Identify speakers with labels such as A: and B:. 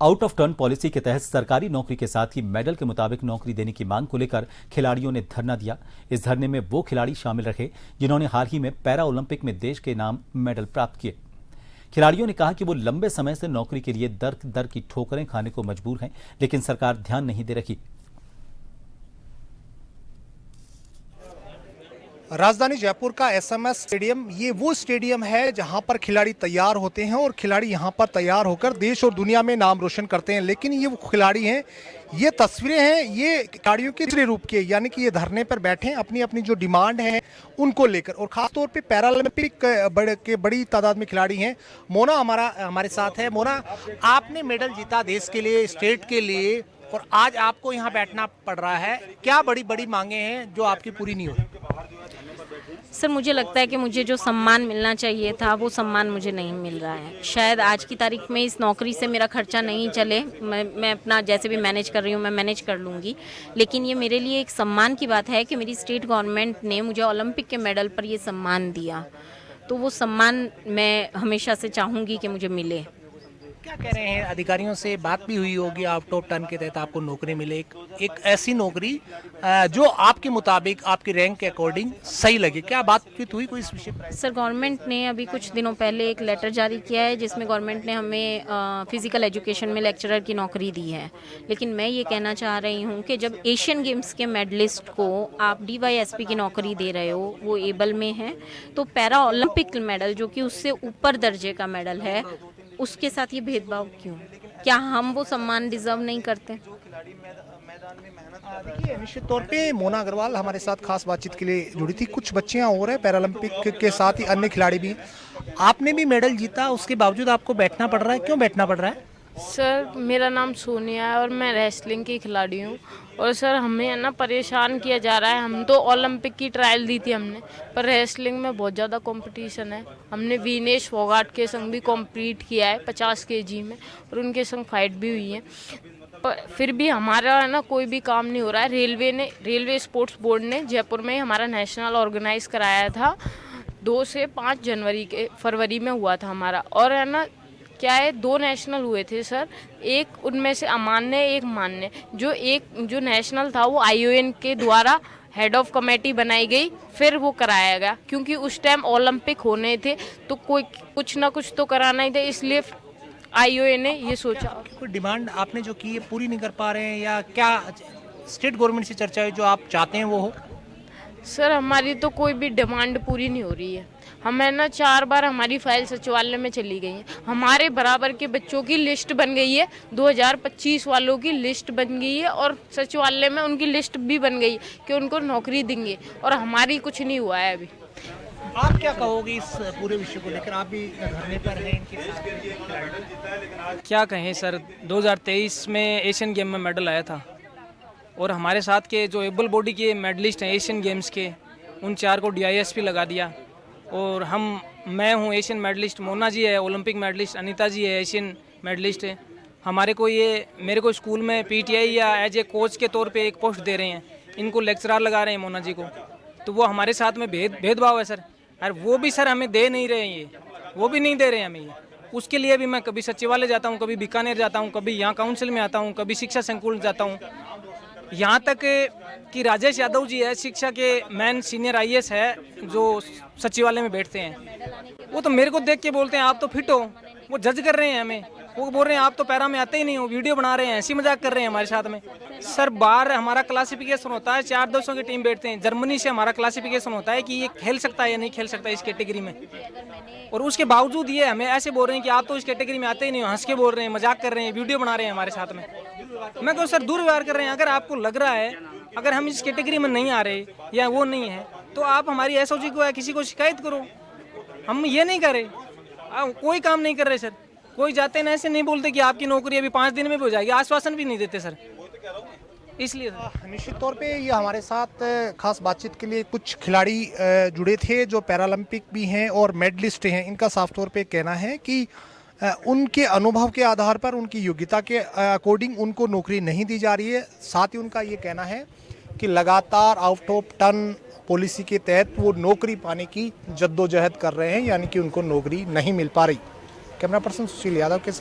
A: Out of turn policy के तहत सरकारी नौकरी के साथ ही मेडल के मुताबिक नौकरी देने की मांग को लेकर खिलाड़ियों ने धरना दिया। इस धरने में वो खिलाड़ी शामिल रहे जिन्होंने हाल ही में पैरा ओलंपिक में देश के नाम मेडल प्राप्त किए। खिलाड़ियों ने कहा कि वो लंबे समय से नौकरी के लिए दर दर की ठोकरें खाने को मजबूर हैं, लेकिन सरकार ध्यान नहीं दे रही।
B: राजधानी जयपुर का एसएमएस स्टेडियम ये वो स्टेडियम है जहां पर खिलाड़ी तैयार होते हैं और खिलाड़ी यहां पर तैयार होकर देश और दुनिया में नाम रोशन करते हैं। लेकिन ये वो खिलाड़ी हैं, ये तस्वीरें हैं, ये खिलाड़ियों के दूसरे रूप के, यानी कि ये धरने पर बैठे हैं अपनी अपनी जो डिमांड है उनको लेकर, और खासतौर पे पैरालंपिक के बड़ी तादाद में खिलाड़ी हैं। मोना हमारे साथ है। मोना, आपने मेडल जीता देश के लिए, स्टेट के लिए, और आज आपको यहाँ बैठना पड़ रहा है। क्या बड़ी बड़ी मांगे हैं जो आपकी पूरी नहीं हुई?
C: सर, मुझे लगता है कि मुझे जो सम्मान मिलना चाहिए था वो सम्मान मुझे नहीं मिल रहा है। शायद आज की तारीख में इस नौकरी से मेरा खर्चा नहीं चले, मैं अपना जैसे भी मैनेज कर रही हूँ मैं मैनेज कर लूँगी, लेकिन ये मेरे लिए एक सम्मान की बात है कि मेरी स्टेट गवर्नमेंट ने मुझे ओलंपिक के मेडल पर ये सम्मान दिया, तो वो सम्मान मैं हमेशा से चाहूँगी कि मुझे मिले।
B: क्या कह रहे हैं अधिकारियों से? बात भी हुई होगी आउट ऑफ टर्न के तहत आपको नौकरी मिले, एक ऐसी नौकरी जो आपके मुताबिक आपकी रैंक के अकॉर्डिंग सही लगे। क्या बातचीत हुई कोई इस विषय पर?
C: सर, गवर्नमेंट ने अभी कुछ दिनों पहले एक लेटर जारी किया है जिसमें गवर्नमेंट ने हमें फिजिकल एजुकेशन में लेक्चरर की नौकरी दी है, लेकिन मैं ये कहना चाह रही हूँ कि जब एशियन गेम्स के मेडलिस्ट को आप DYSP की नौकरी दे रहे हो, वो एबल में है, तो पैरा ओलंपिक मेडल जो कि उससे ऊपर दर्जे का मेडल है, उसके साथ ये भेदभाव क्यों? क्या हम वो सम्मान डिजर्व नहीं करते?
B: देखिए, निश्चित तौर पे मोना अग्रवाल हमारे साथ खास बातचीत के लिए जुड़ी थी। कुछ बच्चियां और हैं पैरालंपिक के साथ ही अन्य खिलाड़ी भी। आपने भी मेडल जीता, उसके बावजूद आपको बैठना पड़ रहा है, क्यों बैठना पड़ रहा है?
D: सर, मेरा नाम सोनिया है और मैं रेसलिंग की खिलाड़ी हूँ। और सर, हमें है ना परेशान किया जा रहा है। हम तो ओलंपिक की ट्रायल दी थी हमने, पर रेसलिंग में बहुत ज़्यादा कंपटीशन है। हमने विनेश फोगाट के संग भी कॉम्पीट किया है 50 kg में, और उनके संग फाइट भी हुई है, पर फिर भी हमारा है ना कोई भी काम नहीं हो रहा है। रेलवे स्पोर्ट्स बोर्ड ने जयपुर में हमारा नेशनल ऑर्गेनाइज कराया था, 2 से 5 फरवरी में हुआ था हमारा, और है ना क्या है 2 नेशनल हुए थे सर। एक उनमें से अमान्य, एक मान्य। जो नेशनल था वो ION के द्वारा हेड ऑफ कमेटी बनाई गई, फिर वो कराया गया, क्योंकि उस टाइम ओलंपिक होने थे तो कोई कुछ ना कुछ तो कराना ही था, इसलिए ION ने ये सोचा।
B: कोई डिमांड आपने जो की है पूरी नहीं कर पा रहे हैं, या क्या स्टेट गवर्नमेंट से चर्चा है जो आप चाहते हैं वो हो?
D: सर, हमारी तो कोई भी डिमांड पूरी नहीं हो रही है। हमें ना 4 बार हमारी फाइल सचिवालय में चली गई है। हमारे बराबर के बच्चों की लिस्ट बन गई है, 2025 वालों की लिस्ट बन गई है, और सचिवालय में उनकी लिस्ट भी बन गई कि उनको नौकरी देंगे, और हमारी कुछ नहीं हुआ है अभी।
B: आप क्या कहोगे इस पूरे विषय को लेकर? आप भी धरने पर हैं इनके साथ।
E: क्या कहें सर, 2023 में एशियन गेम में मेडल आया था, और हमारे साथ के जो एबल बॉडी के मेडलिस्ट हैं एशियन गेम्स के, उन 4 को DISP लगा दिया। और मैं हूँ एशियन मेडलिस्ट, मोना जी है ओलंपिक मेडलिस्ट, अनीता जी है एशियन मेडलिस्ट है। मेरे को स्कूल में PTI या एज ए कोच के तौर पे एक पोस्ट दे रहे हैं, इनको लेक्चरर लगा रहे हैं मोना जी को, तो वो हमारे साथ में भेदभाव है सर। और वो भी सर हमें दे नहीं रहे हैं, वो भी नहीं दे रहे हैं हमें। उसके लिए भी मैं कभी सचिवालय जाता हूँ, कभी बीकानेर जाता हूँ, कभी यहाँ काउंसिल में आता हूँ, कभी शिक्षा संकुल जाता हूँ। यहाँ तक कि राजेश यादव जी है, शिक्षा के मैन सीनियर IAS है, जो सचिवालय में बैठते हैं, वो तो मेरे को देख के बोलते हैं आप तो फिट हो। वो जज कर रहे हैं हमें, वो बोल रहे हैं आप तो पैरा में आते ही नहीं हो, वीडियो बना रहे हैं, ऐसी मजाक कर रहे हैं हमारे साथ में। सर, बाहर हमारा क्लासिफिकेशन होता है, 4 देशों की टीम बैठते हैं, जर्मनी से हमारा क्लासिफिकेशन होता है कि ये खेल सकता है या नहीं खेल सकता इस कैटेगरी में, और उसके बावजूद ये हमें ऐसे बोल रहे हैं कि आप तो इस कैटेगरी में आते ही नहीं हो, हंस के बोल रहे हैं, मजाक कर रहे हैं, वीडियो बना रहे हैं हमारे साथ में। मैं कहूँ सर, दुर्व्यवहार कर रहे हैं। अगर आपको लग रहा है अगर हम इस कैटेगरी में नहीं आ रहे या वो नहीं है, तो आप हमारी SOG को या किसी को शिकायत करो। हम ये नहीं कर रहे, कोई काम नहीं कर रहे सर। कोई जाते ना ऐसे नहीं बोलते कि आपकी नौकरी अभी 5 दिन में भी हो जाएगी, आश्वासन भी नहीं देते सर। इसलिए
B: निश्चित तौर पे ये हमारे साथ खास बातचीत के लिए कुछ खिलाड़ी जुड़े थे जो पैरालंपिक भी हैं और मेडलिस्ट हैं। इनका साफ तौर पे कहना है कि उनके अनुभव के आधार पर, उनकी योग्यता के अकॉर्डिंग उनको नौकरी नहीं दी जा रही है। साथ ही उनका ये कहना है कि लगातार आउट ऑफ टर्न पॉलिसी के तहत वो नौकरी पाने की जद्दोजहद कर रहे हैं, यानी कि उनको नौकरी नहीं मिल पा रही। कैमरा पर्सन सुशील यादव के साथ